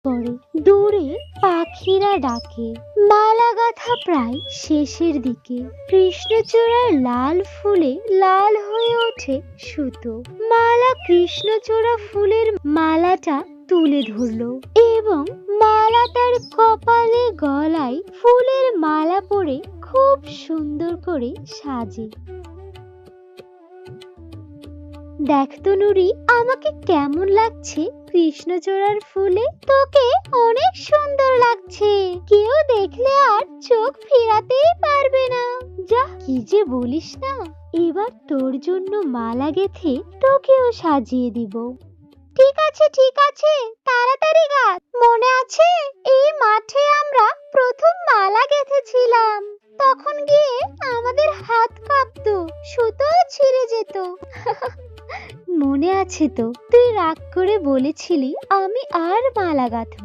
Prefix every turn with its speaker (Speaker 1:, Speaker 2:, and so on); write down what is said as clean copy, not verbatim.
Speaker 1: পড়ে, দূরে পাখিরা ডাকে, মালা গাঁথা প্রায় শেষের দিকে, কৃষ্ণচূড়ার লাল ফুলে লাল হয়ে ওঠে সুতো। মালা কৃষ্ণচূড়া ফুলের মালাটা তুলে ধরলো এবং মালা তার কপালে গলায় ফুলের মালা পরে খুব সুন্দর করে সাজে। দেখতো নুরি, আমাকে কেমন লাগছে কৃষ্ণচূড়ার ফুলে? তোকে অনেক সুন্দর লাগছে, কেউ দেখলে আর চোখ ফেরাতেই পারবে না। যা, কি যে বলিস না, এবার তোর জন্য মালা গেথে তোকেও সাজিয়ে দিব। ঠিক আছে ঠিক আছে, তাড়াতাড়ি গাঁথ। মনে আছে এই মাঠে আমরা প্রথম মালা গেঁথেছিলাম, তখন গিয়ে আমাদের হাত কাঁপতো, সুতোও ছিঁড়ে যেত। মনে আছে তো, তুই রাগ করে বলেছিলি আমি আর মালা গাঁথব